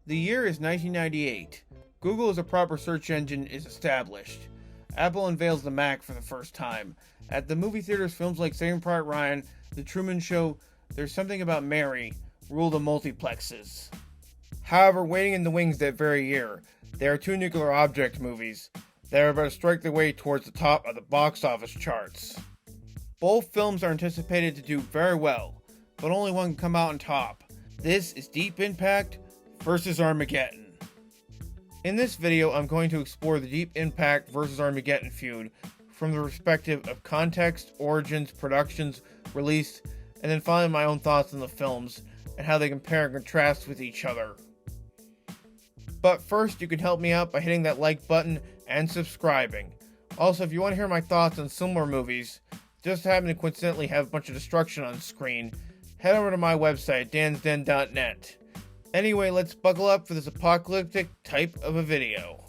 The year is 1998. Google as a proper search engine is established. Apple unveils the Mac for the first time. At the movie theaters, films like Saving Private Ryan, The Truman Show, There's Something About Mary rule the multiplexes. However, waiting in the wings that very year, there are two nuclear object movies that are about to strike their way towards the top of the box office charts. Both films are anticipated to do very well, but only one can come out on top. This is Deep Impact versus Armageddon. In this video, I'm going to explore the Deep Impact versus Armageddon feud from the perspective of context, origins, productions, release, and then finally my own thoughts on the films and how they compare and contrast with each other. But first, you can help me out by hitting that like button and subscribing. Also, if you want to hear my thoughts on similar movies, just happen to coincidentally have a bunch of destruction on screen, head over to my website, dansden.net. Anyway, let's buckle up for this apocalyptic type of a video.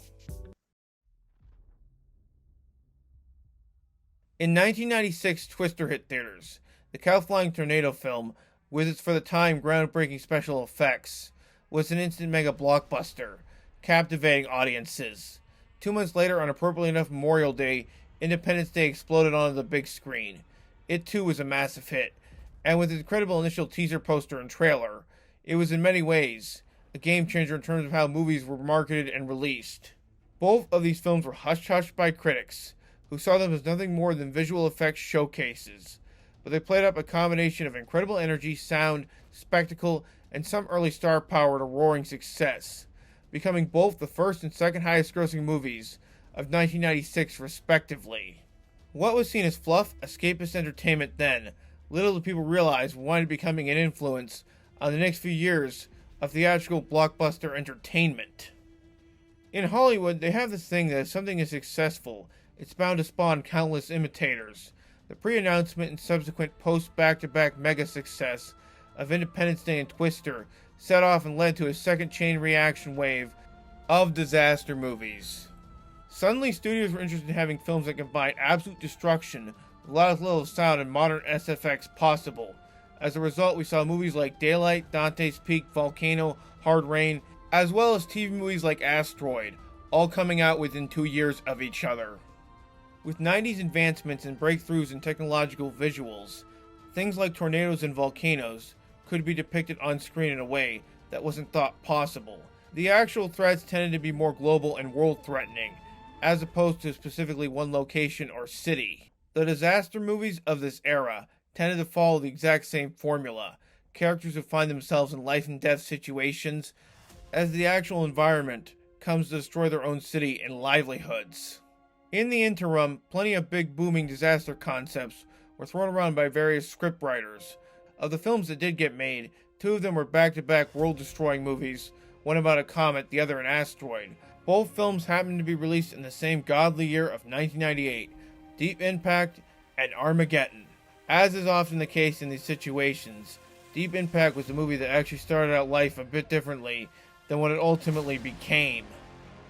In 1996, Twister hit theaters. The cow-flying tornado film, with its for the time groundbreaking special effects, was an instant mega blockbuster, captivating audiences. 2 months later, on appropriately enough Memorial Day, Independence Day exploded onto the big screen. It too was a massive hit, and with its incredible initial teaser poster and trailer, it was in many ways a game changer in terms of how movies were marketed and released. Both of these films were hush-hushed by critics, who saw them as nothing more than visual effects showcases, but they played up a combination of incredible energy, sound, spectacle, and some early star power to roaring success, becoming both the first and second highest grossing movies of 1996 respectively. What was seen as fluff, escapist entertainment then, little did people realize wound up becoming an influence on the next few years of theatrical blockbuster entertainment. In Hollywood, they have this thing that if something is successful, it's bound to spawn countless imitators. The pre-announcement and subsequent post-back-to-back mega success of Independence Day and Twister set off and led to a second chain reaction wave of disaster movies. Suddenly, studios were interested in having films that combine absolute destruction with a lot of little sound and modern SFX possible. As a result, we saw movies like Daylight, Dante's Peak, Volcano, Hard Rain, as well as TV movies like Asteroid, all coming out within 2 years of each other. With 90s advancements and breakthroughs in technological visuals, things like tornadoes and volcanoes could be depicted on screen in a way that wasn't thought possible. The actual threats tended to be more global and world-threatening, as opposed to specifically one location or city. The disaster movies of this era tended to follow the exact same formula. Characters who find themselves in life and death situations as the actual environment comes to destroy their own city and livelihoods. In the interim, plenty of big booming disaster concepts were thrown around by various scriptwriters. Of the films that did get made, 2 of them were back-to-back world-destroying movies, one about a comet, the other an asteroid. Both films happened to be released in the same godly year of 1998, Deep Impact and Armageddon. As is often the case in these situations, Deep Impact was a movie that actually started out life a bit differently than what it ultimately became.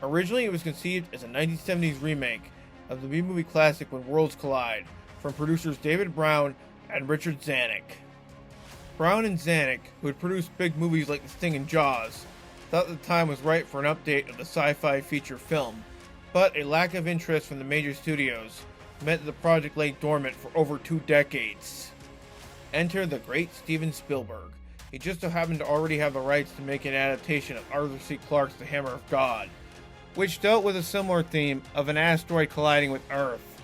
Originally, it was conceived as a 1970s remake of the B-movie classic When Worlds Collide, from producers David Brown and Richard Zanuck. Brown and Zanuck, who had produced big movies like The Sting and Jaws, thought the time was right for an update of the sci-fi feature film, but a lack of interest from the major studios meant that the project lay dormant for over 2 decades. Enter the great Steven Spielberg. He just so happened to already have the rights to make an adaptation of Arthur C. Clarke's The Hammer of God, which dealt with a similar theme of an asteroid colliding with Earth.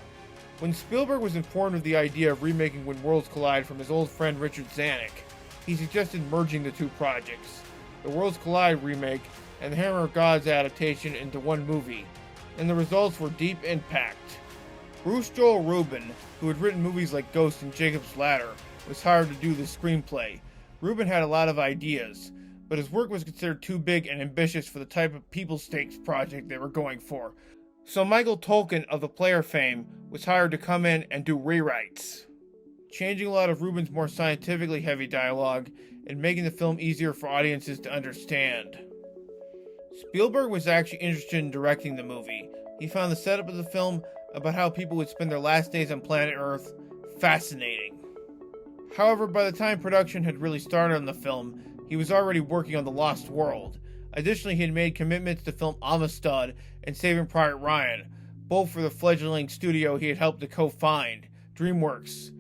When Spielberg was informed of the idea of remaking When Worlds Collide from his old friend Richard Zanuck, he suggested merging the 2 projects, the Worlds Collide remake and The Hammer of God's adaptation, into one movie, and the results were Deep Impact. Bruce Joel Rubin, who had written movies like Ghost and Jacob's Ladder, was hired to do the screenplay. Rubin had a lot of ideas, but his work was considered too big and ambitious for the type of people stakes project they were going for. So Michael Tolkien of The Player fame was hired to come in and do rewrites, changing a lot of Rubin's more scientifically heavy dialogue and making the film easier for audiences to understand. Spielberg was actually interested in directing the movie. He found the setup of the film about how people would spend their last days on planet Earth fascinating. However, by the time production had really started on the film, he was already working on The Lost World, Additionally, he had made commitments to film Amistad and Saving Private Ryan, both for the fledgling studio he had helped to co-found, DreamWorks.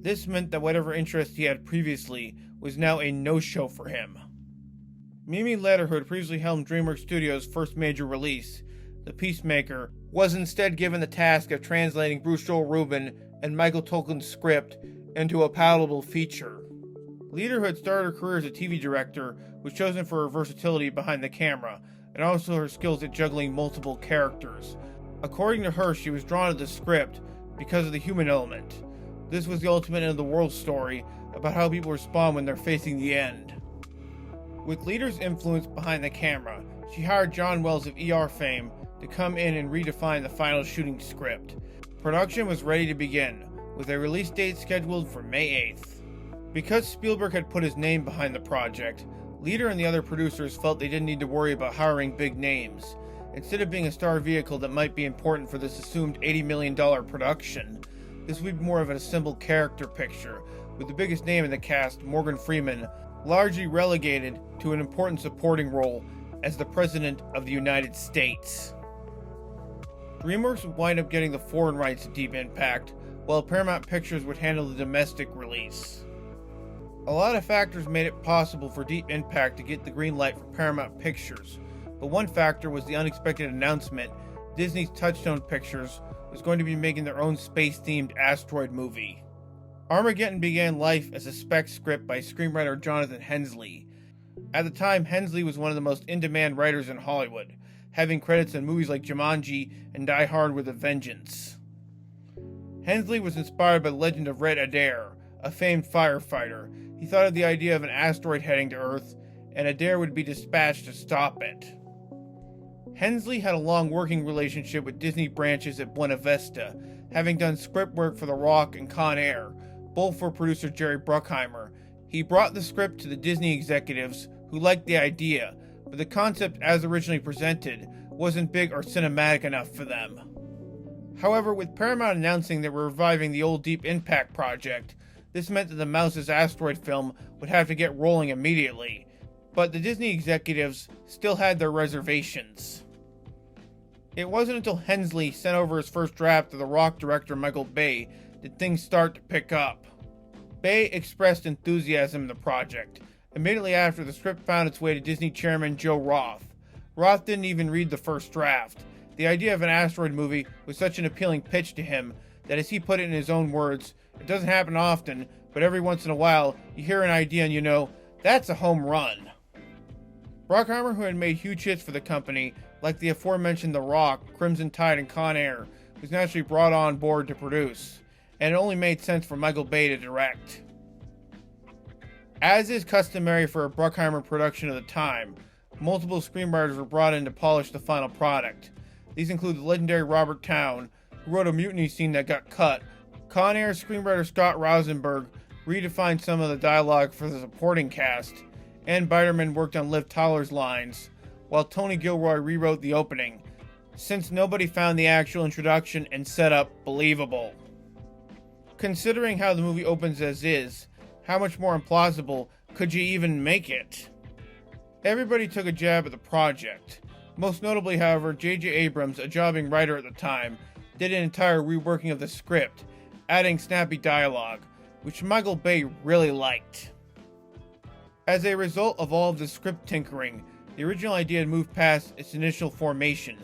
This meant that whatever interest he had previously was now a no-show for him. Mimi Leder, who had previously helmed DreamWorks Studios' first major release, The Peacemaker, was instead given the task of translating Bruce Joel Rubin and Michael Tolkin's script into a palatable feature. Leder, who had started her career as a TV director, was chosen for her versatility behind the camera, and also her skills at juggling multiple characters. According to her, she was drawn to the script because of the human element. This was the ultimate end-of-the-world story about how people respond when they're facing the end. With Leder's influence behind the camera, she hired John Wells of ER fame to come in and redefine the final shooting script. Production was ready to begin, with a release date scheduled for May 8th. Because Spielberg had put his name behind the project, Leder and the other producers felt they didn't need to worry about hiring big names. Instead of being a star vehicle that might be important for this assumed $80 million production, this would be more of an assembled character picture, with the biggest name in the cast, Morgan Freeman, largely relegated to an important supporting role as the President of the United States. DreamWorks would wind up getting the foreign rights to Deep Impact, while Paramount Pictures would handle the domestic release. A lot of factors made it possible for Deep Impact to get the green light from Paramount Pictures, but one factor was the unexpected announcement Disney's Touchstone Pictures was going to be making their own space-themed asteroid movie. Armageddon began life as a spec script by screenwriter Jonathan Hensleigh. At the time, Hensleigh was one of the most in-demand writers in Hollywood, having credits in movies like Jumanji and Die Hard with a Vengeance. Hensleigh was inspired by the legend of Red Adair, a famed firefighter. He thought of the idea of an asteroid heading to Earth, and Adair would be dispatched to stop it. Hensleigh had a long working relationship with Disney branches at Buena Vista, having done script work for The Rock and Con Air, both for producer Jerry Bruckheimer. He brought the script to the Disney executives, who liked the idea, but the concept as originally presented wasn't big or cinematic enough for them. However, with Paramount announcing that we're reviving the old Deep Impact project, this meant that the Mouse's asteroid film would have to get rolling immediately, but the Disney executives still had their reservations. It wasn't until Hensleigh sent over his first draft to The Rock director Michael Bay did things start to pick up. Bay expressed enthusiasm in the project. Immediately after, the script found its way to Disney chairman Joe Roth. Roth didn't even read the first draft. The idea of an asteroid movie was such an appealing pitch to him that, as he put it in his own words, it doesn't happen often, but every once in a while you hear an idea and you know, that's a home run. Bruckheimer, who had made huge hits for the company, like the aforementioned The Rock, Crimson Tide, and Con Air, was naturally brought on board to produce, and it only made sense for Michael Bay to direct. As is customary for a Bruckheimer production of the time, multiple screenwriters were brought in to polish the final product. These include the legendary Robert Towne, who wrote a mutiny scene that got cut. Con Air screenwriter Scott Rosenberg redefined some of the dialogue for the supporting cast, and Biderman worked on Liv Tyler's lines, while Tony Gilroy rewrote the opening, since nobody found the actual introduction and setup believable. Considering how the movie opens as is, how much more implausible could you even make it? Everybody took a jab at the project. Most notably, however, J.J. Abrams, a jobbing writer at the time, did an entire reworking of the script, adding snappy dialogue, which Michael Bay really liked. As a result of all of the script tinkering, the original idea had moved past its initial formation.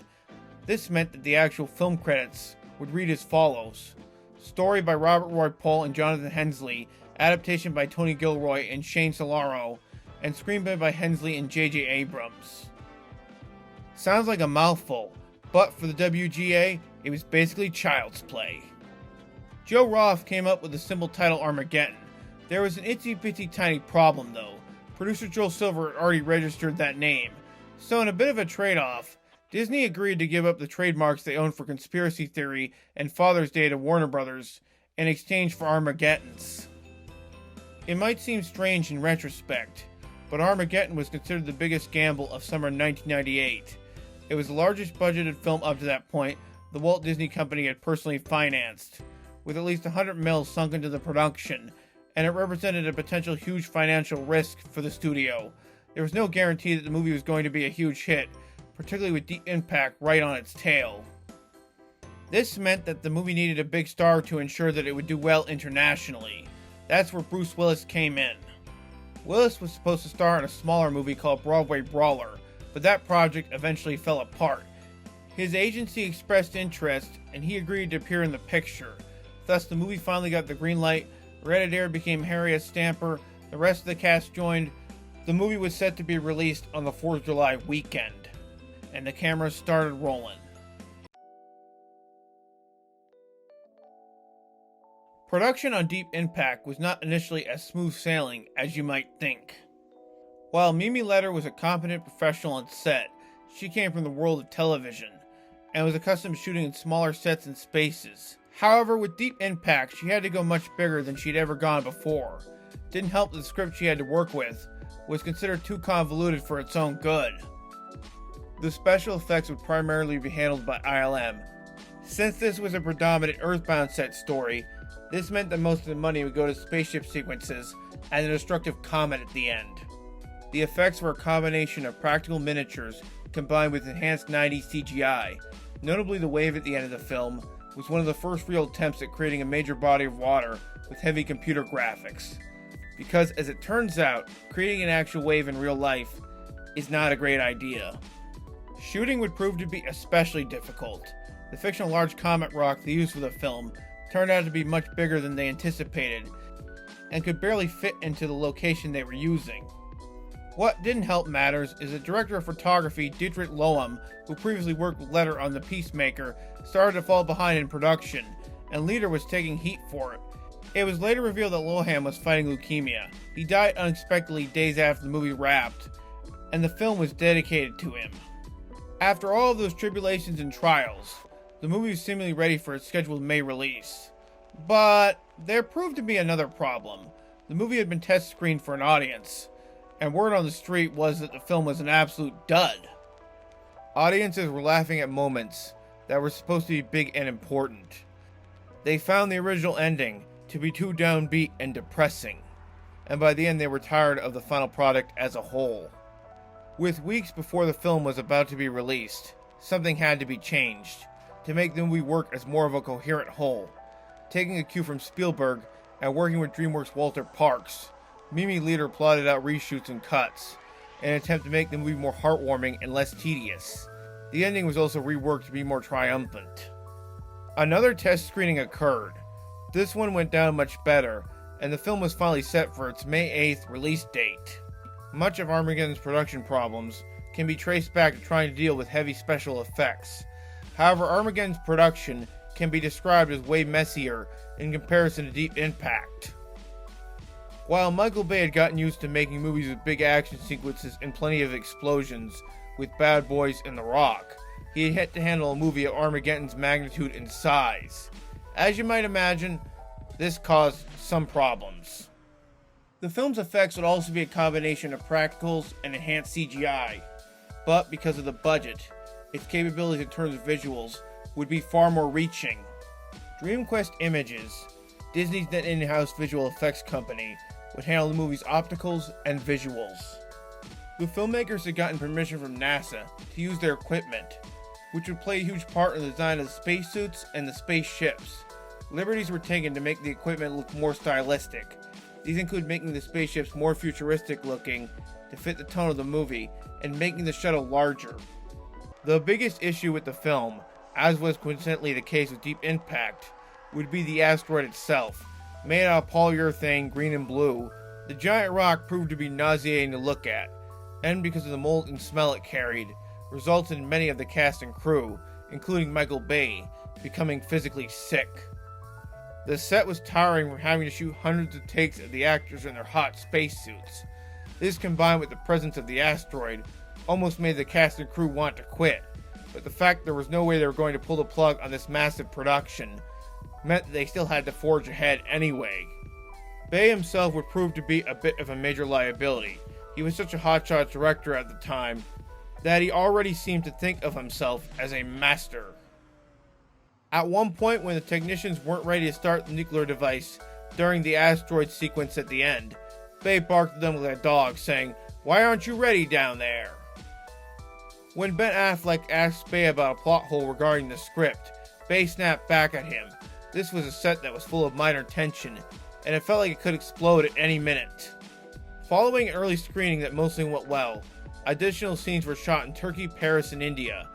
This meant that the actual film credits would read as follows: story by Robert Roy Pohl and Jonathan Hensleigh, adaptation by Tony Gilroy and Shane Solaro, and screenplay by Hensleigh and J.J. Abrams. Sounds like a mouthful, but for the WGA, it was basically child's play. Joe Roth came up with the simple title Armageddon. There was an itsy-bitsy tiny problem though. Producer Joel Silver had already registered that name, so in a bit of a trade-off, Disney agreed to give up the trademarks they owned for Conspiracy Theory and Father's Day to Warner Brothers in exchange for Armageddon's. It might seem strange in retrospect, but Armageddon was considered the biggest gamble of summer 1998. It was the largest budgeted film up to that point the Walt Disney Company had personally financed, with at least $100 million sunk into the production, and it represented a potential huge financial risk for the studio. there was no guarantee that the movie was going to be a huge hit, particularly with Deep Impact right on its tail. This meant that the movie needed a big star to ensure that it would do well internationally. That's where Bruce Willis came in. Willis was supposed to star in a smaller movie called Broadway Brawler, but that project eventually fell apart. His agency expressed interest, and he agreed to appear in the picture. Thus, the movie finally got the green light, Red Adair became Harriet Stamper, the rest of the cast joined. The movie was set to be released on the 4th of July weekend, and the cameras started rolling. Production on Deep Impact was not initially as smooth sailing as you might think. While Mimi Leder was a competent professional on set, she came from the world of television, and was accustomed to shooting in smaller sets and spaces. However, with Deep Impact, she had to go much bigger than she'd ever gone before. Didn't help that the script she had to work with was considered too convoluted for its own good. The special effects would primarily be handled by ILM. Since this was a predominant Earthbound set story, this meant that most of the money would go to spaceship sequences and a destructive comet at the end. The effects were a combination of practical miniatures combined with enhanced 90s CGI. Notably, the wave at the end of the film was one of the first real attempts at creating a major body of water with heavy computer graphics. Because, as it turns out, creating an actual wave in real life is not a great idea. Shooting would prove to be especially difficult. The fictional large comet rock they used for the film turned out to be much bigger than they anticipated, and could barely fit into the location they were using. What didn't help matters is that director of photography Dietrich Lohm, who previously worked with Leder on The Peacemaker, started to fall behind in production, and Leder was taking heat for it. It was later revealed that Lohan was fighting leukemia. He died unexpectedly days after the movie wrapped, and the film was dedicated to him. After all of those tribulations and trials, the movie was seemingly ready for its scheduled May release. But there proved to be another problem. The movie had been test screened for an audience, and word on the street was that the film was an absolute dud. Audiences were laughing at moments that were supposed to be big and important. They found the original ending to be too downbeat and depressing, and by the end they were tired of the final product as a whole. With weeks before the film was about to be released, something had to be changed to make the movie work as more of a coherent whole. Taking a cue from Spielberg and working with DreamWorks' Walter Parks, Mimi Leder plotted out reshoots and cuts in an attempt to make the movie more heartwarming and less tedious. The ending was also reworked to be more triumphant. Another test screening occurred. This one went down much better, and the film was finally set for its May 8th release date. Much of Armageddon's production problems can be traced back to trying to deal with heavy special effects. However, Armageddon's production can be described as way messier in comparison to Deep Impact. While Michael Bay had gotten used to making movies with big action sequences and plenty of explosions with Bad Boys and The Rock, he had to handle a movie of Armageddon's magnitude and size. As you might imagine, this caused some problems. The film's effects would also be a combination of practicals and enhanced CGI, but because of the budget, its capabilities in terms of visuals would be far more reaching. DreamQuest Images, Disney's net in-house visual effects company, would handle the movie's opticals and visuals. The filmmakers had gotten permission from NASA to use their equipment, which would play a huge part in the design of the spacesuits and the spaceships. Liberties were taken to make the equipment look more stylistic. These include making the spaceships more futuristic looking to fit the tone of the movie, and making the shuttle larger. The biggest issue with the film, as was coincidentally the case with Deep Impact, would be the asteroid itself. Made out of polyurethane, green and blue, the giant rock proved to be nauseating to look at, and because of the mold and smell it carried, resulted in many of the cast and crew, including Michael Bay, becoming physically sick. The set was tiring from having to shoot hundreds of takes of the actors in their hot spacesuits. This, combined with the presence of the asteroid, almost made the cast and crew want to quit, but the fact there was no way they were going to pull the plug on this massive production meant that they still had to forge ahead anyway. Bay himself would prove to be a bit of a major liability. He was such a hotshot director at the time that he already seemed to think of himself as a master. At one point, when the technicians weren't ready to start the nuclear device during the asteroid sequence at the end, Bay barked at them like a dog, saying, Why aren't you ready down there? When Ben Affleck asked Bay about a plot hole regarding the script, Bay snapped back at him. This was a set that was full of minor tension, and it felt like it could explode at any minute. Following an early screening that mostly went well, additional scenes were shot in Turkey, Paris, and India.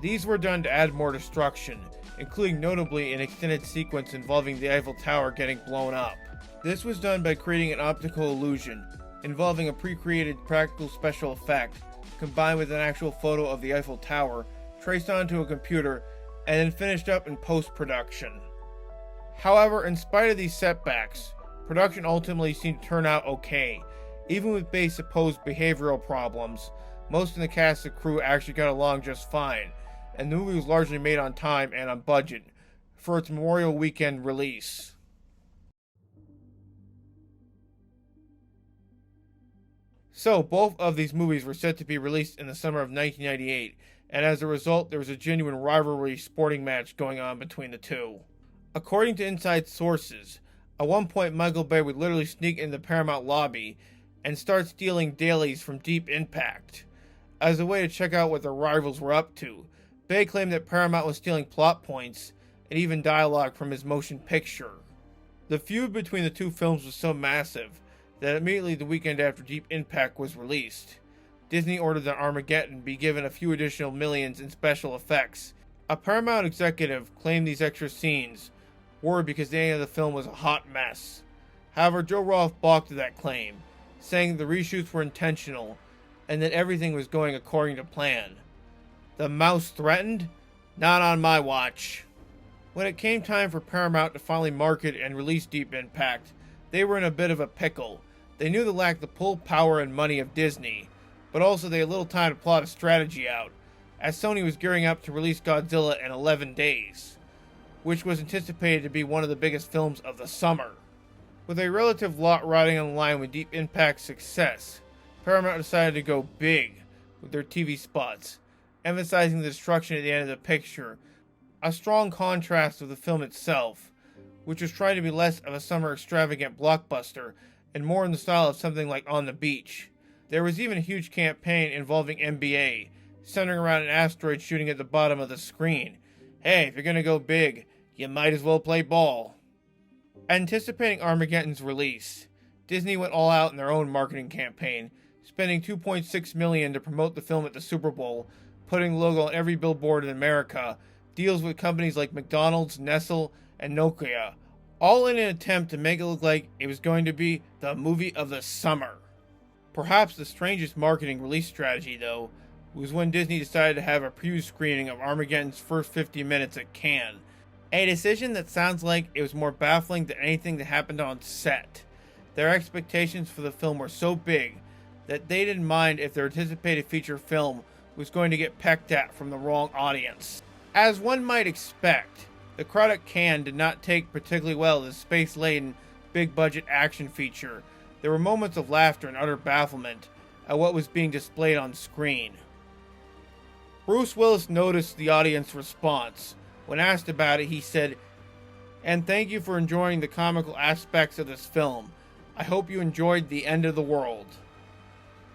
These were done to add more destruction, including notably an extended sequence involving the Eiffel Tower getting blown up. This was done by creating an optical illusion, involving a pre-created practical special effect, combined with an actual photo of the Eiffel Tower, traced onto a computer, and then finished up in post-production. However, in spite of these setbacks, production ultimately seemed to turn out okay. Even with Bay's supposed behavioral problems, most of the cast and crew actually got along just fine, and the movie was largely made on time and on budget for its Memorial Weekend release. So, both of these movies were set to be released in the summer of 1998, and as a result, there was a genuine rivalry sporting match going on between the two. According to inside sources, at one point Michael Bay would literally sneak in the Paramount lobby and start stealing dailies from Deep Impact as a way to check out what their rivals were up to. Bay claimed that Paramount was stealing plot points and even dialogue from his motion picture. The feud between the two films was so massive that immediately the weekend after Deep Impact was released, Disney ordered that Armageddon be given a few additional millions in special effects. A Paramount executive claimed these extra scenes were because the end of the film was a hot mess. However, Joe Roth balked at that claim, saying the reshoots were intentional and that everything was going according to plan. The mouse threatened? Not on my watch. When it came time for Paramount to finally market and release Deep Impact, they were in a bit of a pickle. They knew they lacked the pull, power, and money of Disney, but also they had little time to plot a strategy out, as Sony was gearing up to release Godzilla in 11 days, which was anticipated to be one of the biggest films of the summer. With a relative lot riding on the line with Deep Impact's success, Paramount decided to go big with their TV spots, emphasizing the destruction at the end of the picture, a strong contrast with the film itself, which was trying to be less of a summer extravagant blockbuster and more in the style of something like On the Beach. There was even a huge campaign involving NBA, centering around an asteroid shooting at the bottom of the screen. Hey, if you're gonna go big, you might as well play ball. Anticipating Armageddon's release, Disney went all out in their own marketing campaign, spending $2.6 million to promote the film at the Super Bowl, putting the logo on every billboard in America, deals with companies like McDonald's, Nestle, and Nokia, all in an attempt to make it look like it was going to be the movie of the summer. Perhaps the strangest marketing release strategy, though, was when Disney decided to have a preview screening of Armageddon's first 50 minutes at Cannes. A decision that sounds like it was more baffling than anything that happened on set. Their expectations for the film were so big that they didn't mind if their anticipated feature film was going to get pecked at from the wrong audience. As one might expect, the crowd at Cannes did not take particularly well to the space-laden, big-budget action feature. There were moments of laughter and utter bafflement at what was being displayed on screen. Bruce Willis noticed the audience response. When asked about it, he said, "And thank you for enjoying the comical aspects of this film. I hope you enjoyed The End of the World."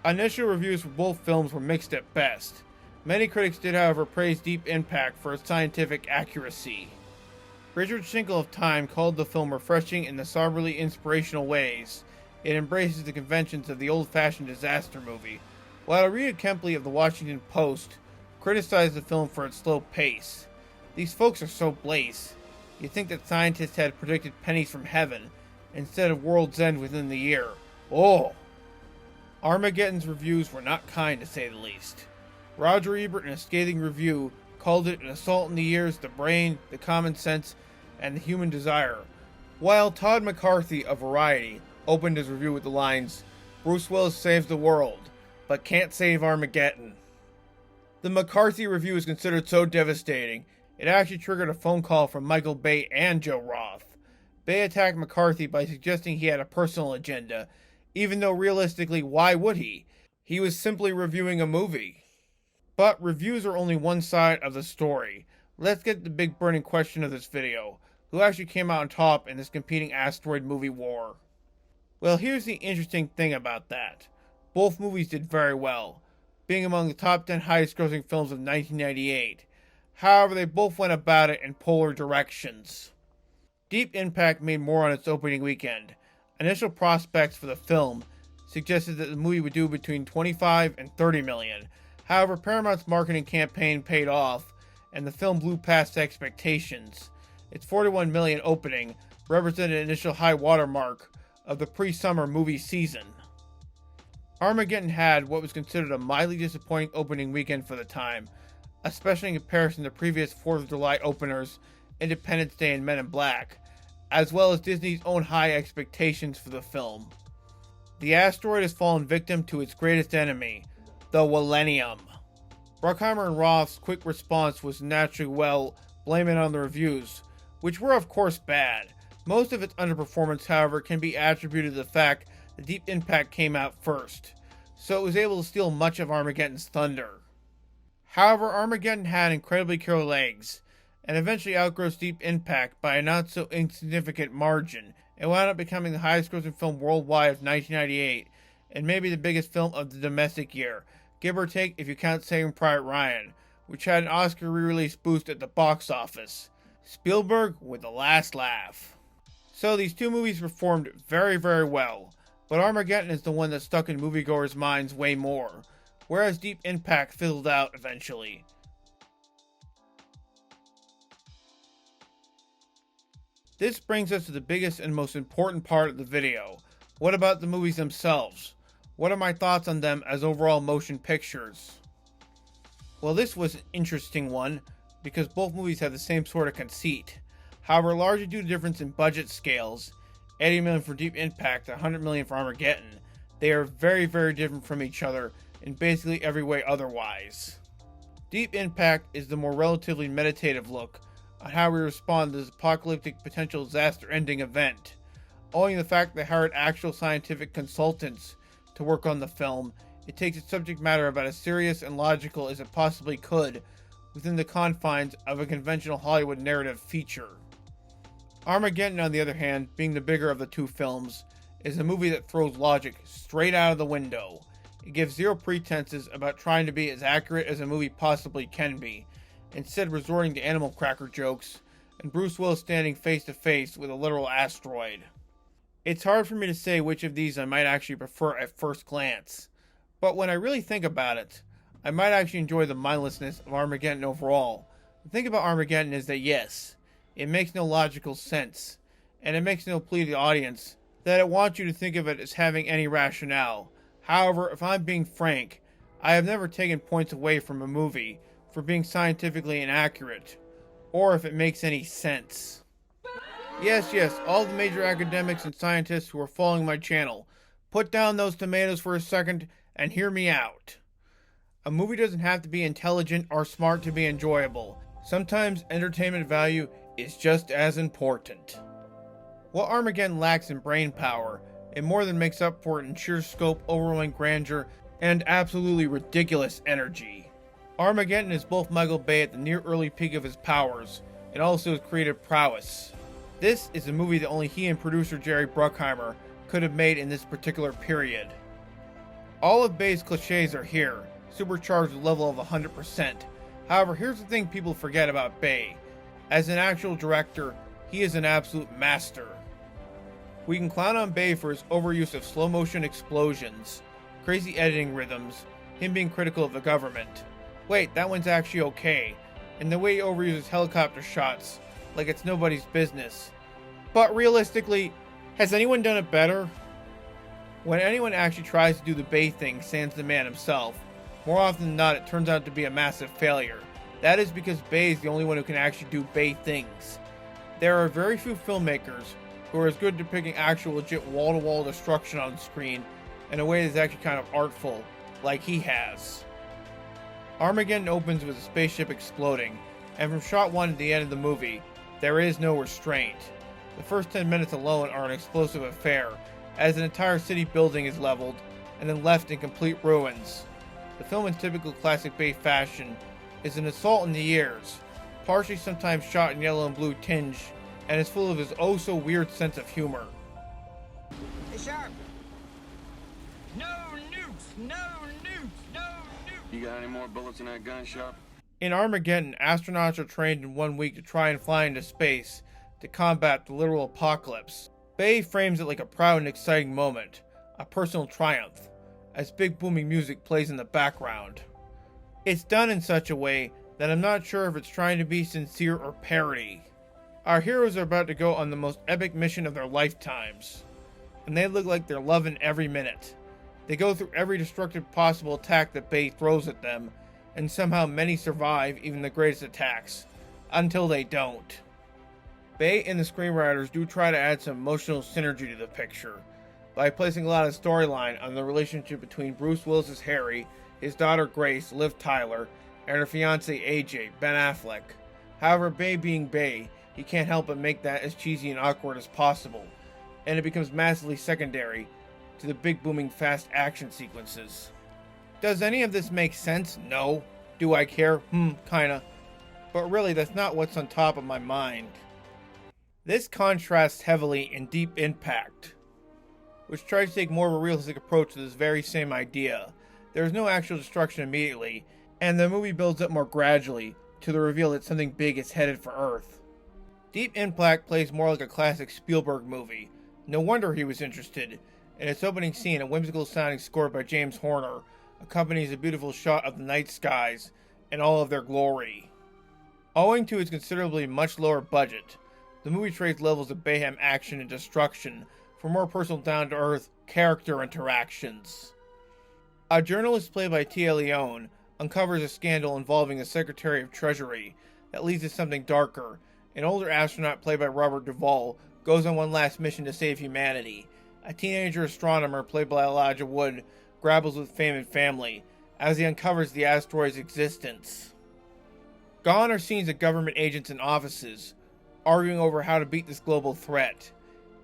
Initial reviews for both films were mixed at best. Many critics did, however, praise Deep Impact for its scientific accuracy. Richard Schinkel of Time called the film refreshing in the somberly inspirational ways it embraces the conventions of the old-fashioned disaster movie, while Rita Kempley of the Washington Post criticized the film for its slow pace. These folks are so blaze. You'd think that scientists had predicted pennies from heaven instead of world's end within the year. Oh! Armageddon's reviews were not kind, to say the least. Roger Ebert, in a scathing review, called it an assault on the ears, the brain, the common sense, and the human desire, while Todd McCarthy of Variety opened his review with the lines, "Bruce Willis saves the world, but can't save Armageddon." The McCarthy review is considered so devastating, it actually triggered a phone call from Michael Bay and Joe Roth. Bay attacked McCarthy by suggesting he had a personal agenda, even though realistically, why would he? He was simply reviewing a movie. But reviews are only one side of the story. Let's get to the big burning question of this video. Who actually came out on top in this competing asteroid movie war? Well, here's the interesting thing about that. Both movies did very well, being among the top 10 highest grossing films of 1998. However, they both went about it in polar directions. Deep Impact made more on its opening weekend. Initial prospects for the film suggested that the movie would do between 25 and 30 million. However, Paramount's marketing campaign paid off, and the film blew past expectations. Its 41 million opening represented an initial high watermark of the pre-summer movie season. Armageddon had what was considered a mildly disappointing opening weekend for the time, especially in comparison to previous 4th of July openers, Independence Day and Men in Black, as well as Disney's own high expectations for the film. The asteroid has fallen victim to its greatest enemy, the Millennium. Bruckheimer and Roth's quick response was naturally, blaming it on the reviews, which were of course bad. Most of its underperformance, however, can be attributed to the fact that Deep Impact came out first, so it was able to steal much of Armageddon's thunder. However, Armageddon had incredibly killer legs, and eventually outgrossed Deep Impact by a not so insignificant margin, and wound up becoming the highest grossing film worldwide of 1998, and maybe the biggest film of the domestic year, give or take if you count Saving Private Ryan, which had an Oscar re-release boost at the box office. Spielberg with the last laugh. So these two movies performed very, very well, but Armageddon is the one that stuck in moviegoers' minds way more, whereas Deep Impact fizzled out eventually. This brings us to the biggest and most important part of the video. What about the movies themselves? What are my thoughts on them as overall motion pictures? Well, this was an interesting one, because both movies have the same sort of conceit. However, largely due to difference in budget scales, 80 million for Deep Impact, 100 million for Armageddon, they are very, very different from each other in basically every way otherwise. Deep Impact is the more relatively meditative look on how we respond to this apocalyptic potential disaster-ending event. Owing to the fact they hired actual scientific consultants to work on the film, it takes its subject matter about as serious and logical as it possibly could within the confines of a conventional Hollywood narrative feature. Armageddon, on the other hand, being the bigger of the two films, is a movie that throws logic straight out of the window. It gives zero pretenses about trying to be as accurate as a movie possibly can be, instead resorting to animal cracker jokes, and Bruce Willis standing face to face with a literal asteroid. It's hard for me to say which of these I might actually prefer at first glance, but when I really think about it, I might actually enjoy the mindlessness of Armageddon overall. The thing about Armageddon is that yes, it makes no logical sense, and it makes no plea to the audience that it wants you to think of it as having any rationale. However, if I'm being frank, I have never taken points away from a movie for being scientifically inaccurate, or if it makes any sense. Yes, all the major academics and scientists who are following my channel, put down those tomatoes for a second and hear me out. A movie doesn't have to be intelligent or smart to be enjoyable. Sometimes entertainment value is just as important. While Armageddon lacks in brain power, it more than makes up for it in sheer scope, overwhelming grandeur, and absolutely ridiculous energy. Armageddon is both Michael Bay at the near early peak of his powers, and also his creative prowess. This is a movie that only he and producer Jerry Bruckheimer could have made in this particular period. All of Bay's cliches are here, supercharged to the level of 100%. However, here's the thing people forget about Bay. As an actual director, he is an absolute master. We can clown on Bay for his overuse of slow motion explosions, crazy editing rhythms, him being critical of the government. Wait, that one's actually okay, and the way he overuses helicopter shots like it's nobody's business. But realistically, has anyone done it better? When anyone actually tries to do the Bay thing, sans the man himself, more often than not it turns out to be a massive failure. That is because Bay is the only one who can actually do Bay things. There are very few filmmakers who are as good at depicting actual legit wall-to-wall destruction on screen in a way that's actually kind of artful, like he has. Armageddon opens with a spaceship exploding, and from shot 1 to the end of the movie, there is no restraint. The first 10 minutes alone are an explosive affair, as an entire city building is leveled, and then left in complete ruins. The film, in typical classic Bay fashion, is an assault in the ears, partially sometimes shot in yellow and blue tinge, and is full of his oh-so-weird sense of humor. Hey, Sharp! No nukes! No nukes! No nukes! You got any more bullets in that gun shop? In Armageddon, astronauts are trained in 1 week to try and fly into space to combat the literal apocalypse. Bay frames it like a proud and exciting moment, a personal triumph, as big booming music plays in the background. It's done in such a way that I'm not sure if it's trying to be sincere or parody. Our heroes are about to go on the most epic mission of their lifetimes, and they look like they're loving every minute. They go through every destructive possible attack that Bay throws at them, and somehow many survive even the greatest attacks, until they don't. Bay and the screenwriters do try to add some emotional synergy to the picture, by placing a lot of storyline on the relationship between Bruce Willis's Harry, his daughter Grace, Liv Tyler, and her fiance AJ, Ben Affleck. However, Bay being Bay, he can't help but make that as cheesy and awkward as possible, and it becomes massively secondary to the big booming fast action sequences. Does any of this make sense? No. Do I care? Kinda. But really, that's not what's on top of my mind. This contrasts heavily in Deep Impact, which tries to take more of a realistic approach to this very same idea. There is no actual destruction immediately, and the movie builds up more gradually to the reveal that something big is headed for Earth. Deep Impact plays more like a classic Spielberg movie. No wonder he was interested. In its opening scene, a whimsical sounding score by James Horner accompanies a beautiful shot of the night skies in all of their glory. Owing to its considerably much lower budget, the movie trades levels of mayhem, action, and destruction for more personal, down-to-earth character interactions. A journalist played by Tia Leone uncovers a scandal involving the Secretary of Treasury that leads to something darker. An older astronaut played by Robert Duvall goes on one last mission to save humanity. A teenager astronomer played by Elijah Wood grapples with fame and family as he uncovers the asteroid's existence. Gone are scenes of government agents in offices arguing over how to beat this global threat.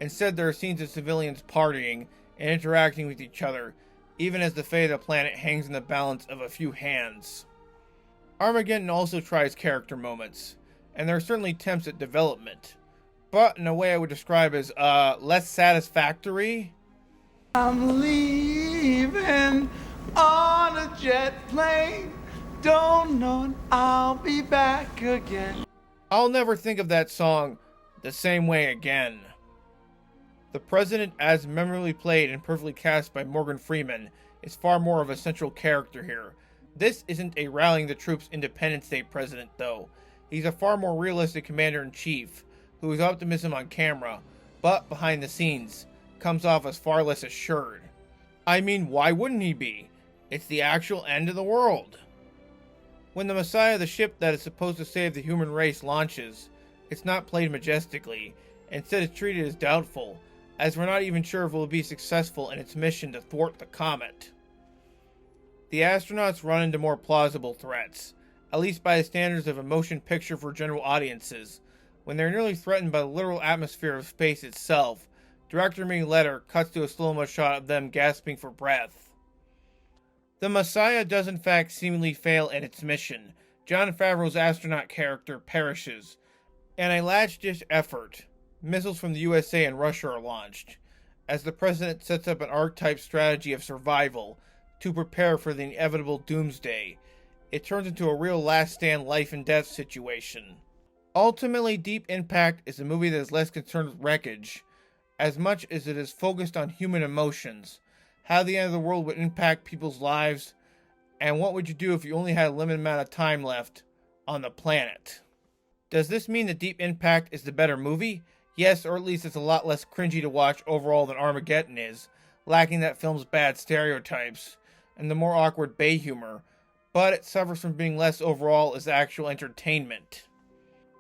Instead, there are scenes of civilians partying and interacting with each other, even as the fate of the planet hangs in the balance of a few hands. Armageddon also tries character moments, and there are certainly attempts at development, but in a way I would describe as less satisfactory. I'm leaving on a jet plane, don't know when I'll be back again. I'll never think of that song the same way again. The President, as memorably played and perfectly cast by Morgan Freeman, is far more of a central character here. This isn't a rallying the troops Independence Day president, though. He's a far more realistic commander-in-chief, who is optimism on camera, but behind the scenes, comes off as far less assured. I mean, why wouldn't he be? It's the actual end of the world. When the Messiah, the ship that is supposed to save the human race, launches, it's not played majestically. Instead, it's treated as doubtful, as we're not even sure if it will be successful in its mission to thwart the comet. The astronauts run into more plausible threats, at least by the standards of a motion picture for general audiences, when they're nearly threatened by the literal atmosphere of space itself. Director Ming Letter cuts to a slow-mo shot of them gasping for breath. The Messiah does in fact seemingly fail in its mission. Jon Favreau's astronaut character perishes. In a last-ditch effort, missiles from the USA and Russia are launched, as the President sets up an archetype strategy of survival to prepare for the inevitable doomsday. It turns into a real last-stand life-and-death situation. Ultimately, Deep Impact is a movie that is less concerned with wreckage, as much as it is focused on human emotions, how the end of the world would impact people's lives, and what would you do if you only had a limited amount of time left on the planet. Does this mean that Deep Impact is the better movie? Yes, or at least it's a lot less cringy to watch overall than Armageddon is, lacking that film's bad stereotypes and the more awkward Bay humor, but it suffers from being less overall as actual entertainment.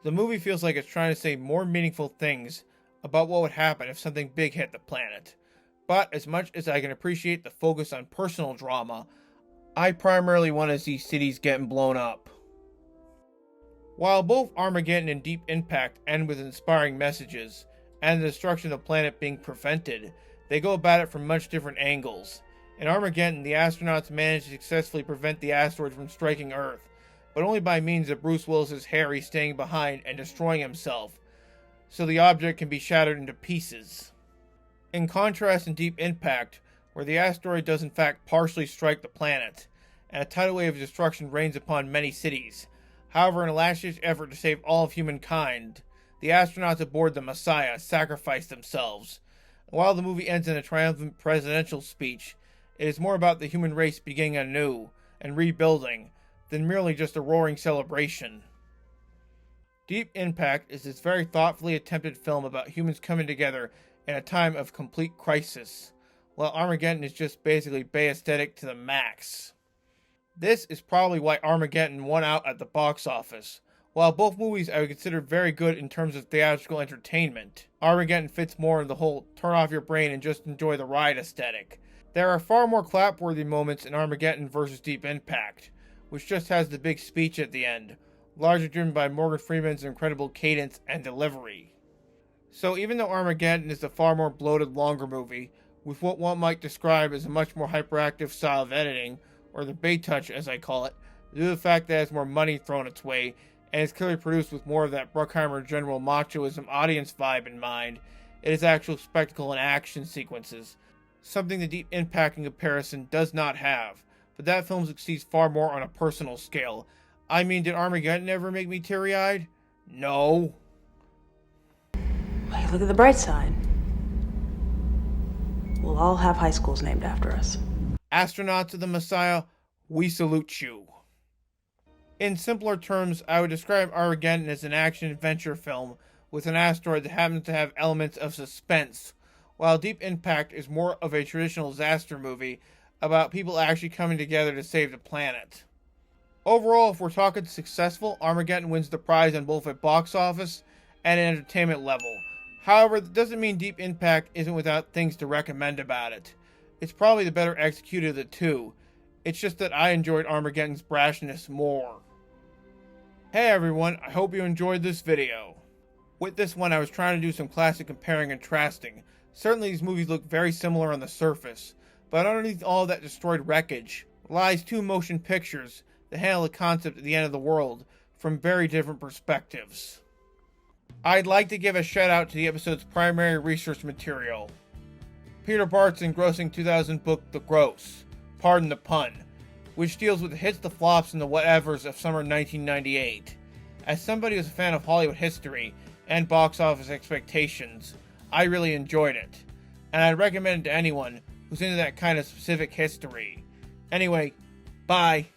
The movie feels like it's trying to say more meaningful things about what would happen if something big hit the planet. But as much as I can appreciate the focus on personal drama, I primarily want to see cities getting blown up. While both Armageddon and Deep Impact end with inspiring messages, and the destruction of the planet being prevented, they go about it from much different angles. In Armageddon, the astronauts manage to successfully prevent the asteroid from striking Earth, but only by means of Bruce Willis's Harry staying behind and destroying himself, so the object can be shattered into pieces. In contrast, in Deep Impact, where the asteroid does in fact partially strike the planet, and a tidal wave of destruction rains upon many cities. However, in a last-ditch effort to save all of humankind, the astronauts aboard the Messiah sacrifice themselves. And while the movie ends in a triumphant presidential speech, it is more about the human race beginning anew and rebuilding than merely just a roaring celebration. Deep Impact is this very thoughtfully attempted film about humans coming together in a time of complete crisis, while Armageddon is just basically Bay aesthetic to the max. This is probably why Armageddon won out at the box office. While both movies I would consider very good in terms of theatrical entertainment, Armageddon fits more in the whole turn off your brain and just enjoy the ride aesthetic. There are far more clap-worthy moments in Armageddon versus Deep Impact, which just has the big speech at the end, largely driven by Morgan Freeman's incredible cadence and delivery. So even though Armageddon is a far more bloated, longer movie, with what one might describe as a much more hyperactive style of editing, or the Bay touch as I call it, due to the fact that it has more money thrown its way, and is clearly produced with more of that Bruckheimer general machoism audience vibe in mind, it is actual spectacle and action sequences, something the Deep Impact in comparison does not have, but that film succeeds far more on a personal scale. I mean, did Armageddon ever make me teary-eyed? No. Hey, look at the bright side. We'll all have high schools named after us. Astronauts of the Messiah, we salute you. In simpler terms, I would describe Armageddon as an action-adventure film with an asteroid that happens to have elements of suspense, while Deep Impact is more of a traditional disaster movie about people actually coming together to save the planet. Overall, if we're talking successful, Armageddon wins the prize on both a box office and an entertainment level. However, that doesn't mean Deep Impact isn't without things to recommend about it. It's probably the better executed of the two. It's just that I enjoyed Armageddon's brashness more. Hey everyone, I hope you enjoyed this video. With this one I was trying to do some classic comparing and contrasting. Certainly these movies look very similar on the surface, but underneath all that destroyed wreckage lies two motion pictures that handle the concept of the end of the world from very different perspectives. I'd like to give a shout out to the episode's primary research material, Peter Bart's engrossing 2000 book The Gross, pardon the pun, which deals with the hits, the flops, and the whatevers of summer 1998. As somebody who's a fan of Hollywood history and box office expectations, I really enjoyed it, and I'd recommend it to anyone who's into that kind of specific history. Anyway, bye.